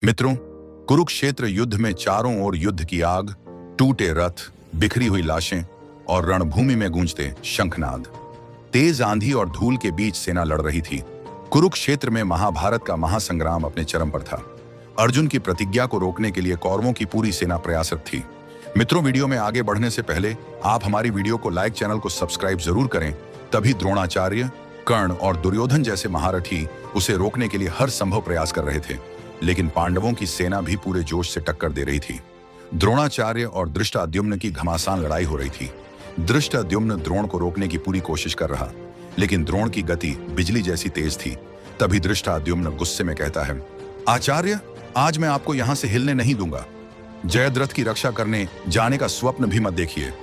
मित्रों, कुरुक्षेत्र युद्ध में चारों ओर युद्ध की आग, टूटे रथ, बिखरी हुई लाशें और रणभूमि में गूंजते शंखनाद। तेज आंधी और धूल के बीच सेना लड़ रही थी। कुरुक्षेत्र में महाभारत का महासंग्राम अपने चरम पर था। अर्जुन की प्रतिज्ञा को रोकने के लिए कौरवों की पूरी सेना प्रयासरत थी। मित्रों, वीडियो में आगे बढ़ने से पहले आप हमारी वीडियो को लाइक, चैनल को सब्सक्राइब जरूर करें। तभी द्रोणाचार्य, कर्ण और दुर्योधन जैसे महारथी उसे रोकने के लिए हर संभव प्रयास कर रहे थे, लेकिन पांडवों की सेना भी पूरे जोश से टक्कर दे रही थी। द्रोणाचार्य और धृष्टद्युम्न की घमासान लड़ाई हो रही थी। धृष्टद्युम्न द्रोण को रोकने की पूरी कोशिश कर रहा, लेकिन द्रोण की गति बिजली जैसी तेज थी। तभी धृष्टद्युम्न गुस्से में कहता है, आचार्य, आज मैं आपको यहां से हिलने नहीं दूंगा। जयद्रथ की रक्षा करने जाने का स्वप्न भी मत देखिए।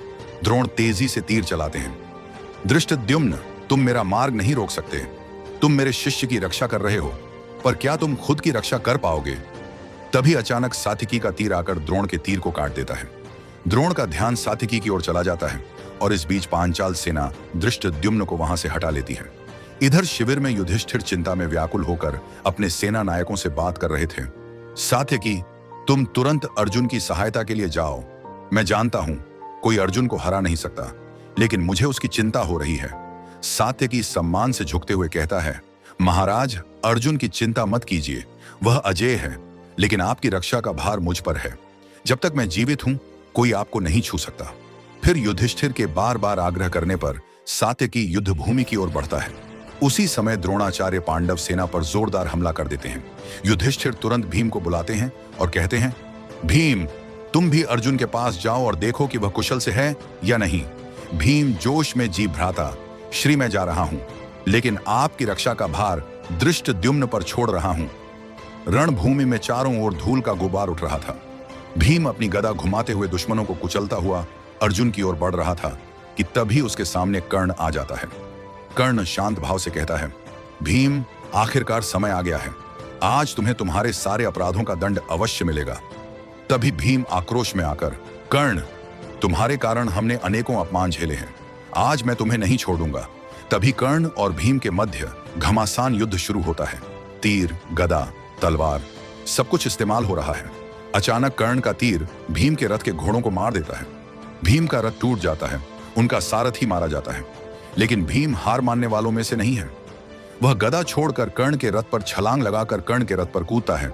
द्रोण तेजी से तीर चलाते हैं। धृष्टद्युम्न, तुम मेरा मार्ग नहीं रोक सकते। तुम मेरे शिष्य की रक्षा कर रहे हो, पर क्या तुम खुद की रक्षा कर पाओगे? तभी अचानक सात्विकी का तीर आकर द्रोण के तीर को काट देता है। द्रोण का ध्यान सात्विकी की ओर चला जाता है और इस बीच पांचाल सेना धृष्टद्युम्न को वहां से हटा लेती है। इधर शिविर में युधिष्ठिर चिंता में व्याकुल होकर अपने सेना नायकों से बात कर रहे थे। सात्विकी, तुम तुरंत अर्जुन की सहायता के लिए जाओ। मैं जानता हूं कोई अर्जुन को हरा नहीं सकता, लेकिन मुझे उसकी चिंता हो रही है। सात्विकी सम्मान से झुकते हुए कहता है, महाराज, अर्जुन की चिंता मत कीजिए। वह अजेय है, लेकिन आपकी रक्षा का भार मुझ पर है। जब तक मैं जीवित हूं, कोई आपको नहीं छू सकता। फिर युधिष्ठिर के बार बार आग्रह करने पर सात्विकी युद्ध भूमि की ओर बढ़ता है। उसी समय द्रोणाचार्य पांडव सेना पर जोरदार हमला कर देते हैं। युधिष्ठिर तुरंत भीम को बुलाते हैं और कहते हैं, भीम, तुम भी अर्जुन के पास जाओ और देखो कि वह कुशल से है या नहीं। भीम जोश में जी भ्राता, श्री मैं जा रहा हूं, लेकिन आपकी रक्षा का भार धृष्टद्युम्न पर छोड़ रहा हूं। रणभूमि में चारों ओर धूल का गुबार उठ रहा था। भीम अपनी गदा घुमाते हुए दुश्मनों को कुचलता हुआ अर्जुन की ओर बढ़ रहा था कि तभी उसके सामने कर्ण आ जाता है। कर्ण शांत भाव से कहता है, भीम, आखिरकार समय आ गया है। आज तुम्हें तुम्हारे सारे अपराधों का दंड अवश्य मिलेगा। तभी भीम आक्रोश में आकर, कर्ण, तुम्हारे कारण हमने अनेकों अपमान झेले हैं। आज मैं तुम्हें नहीं छोड़ूंगा। तभी कर्ण और भीम के मध्य घमासान युद्ध शुरू होता है। तीर, गदा, तलवार, सब कुछ इस्तेमाल हो रहा है। अचानक कर्ण का तीर भीम के रथ के घोड़ों को मार देता है। भीम का रथ टूट जाता है, उनका सारथी मारा जाता है। लेकिन भीम हार मानने वालों में से नहीं है। वह गदा छोड़कर कर्ण के रथ पर छलांग लगाकर कर्ण के रथ पर कूदता है,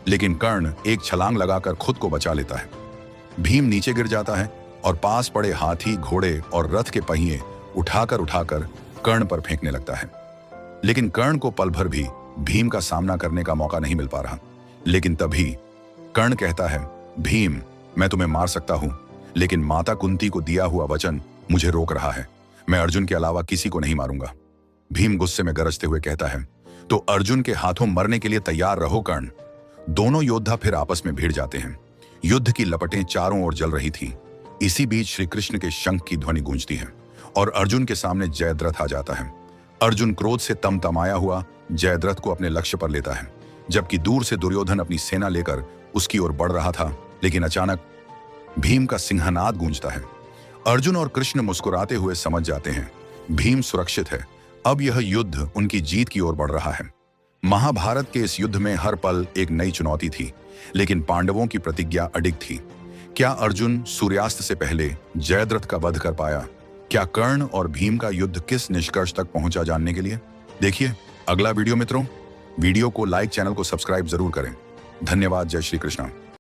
लेकिन कर्ण एक छलांग लगाकर खुद को बचा लेता है। भीम नीचे गिर जाता है और पास पड़े हाथी, घोड़े और रथ के पहिए उठाकर कर्ण पर फेंकने लगता है। लेकिन कर्ण को पल भर भी भीम का सामना करने का मौका नहीं मिल पा रहा। लेकिन तभी कर्ण कहता है, भीम, मैं तुम्हें मार सकता हूं, लेकिन माता कुंती को दिया हुआ वचन मुझे रोक रहा है। मैं अर्जुन के अलावा किसी को नहीं मारूंगा। भीम गुस्से में गरजते हुए कहता है, तो अर्जुन के हाथों मरने के लिए तैयार रहो कर्ण। दोनों योद्धा फिर आपस में भिड़ जाते हैं। युद्ध की लपटें चारों ओर जल रही थी। इसी बीच श्री कृष्ण के शंख की ध्वनि गूंजती है और अर्जुन के सामने जयद्रथ आ जाता है। अर्जुन क्रोध से तमतमाया हुआ जयद्रथ को अपने लक्ष्य पर लेता है, जबकि दूर से दुर्योधन अपनी सेना लेकर उसकी ओर बढ़ रहा था। लेकिन अचानक भीम का सिंहनाद गूंजता है। अर्जुन और कृष्ण मुस्कुराते हुए समझ जाते हैं, भीम सुरक्षित है। अब यह युद्ध उनकी जीत की ओर बढ़ रहा है। महाभारत के इस युद्ध में हर पल एक नई चुनौती थी, लेकिन पांडवों की प्रतिज्ञा अडिग थी। क्या अर्जुन सूर्यास्त से पहले जयद्रथ का वध कर पाया? क्या कर्ण और भीम का युद्ध किस निष्कर्ष तक पहुंचा, जानने के लिए देखिए अगला वीडियो। मित्रों, वीडियो को लाइक, चैनल को सब्सक्राइब जरूर करें। धन्यवाद। जय श्री कृष्ण।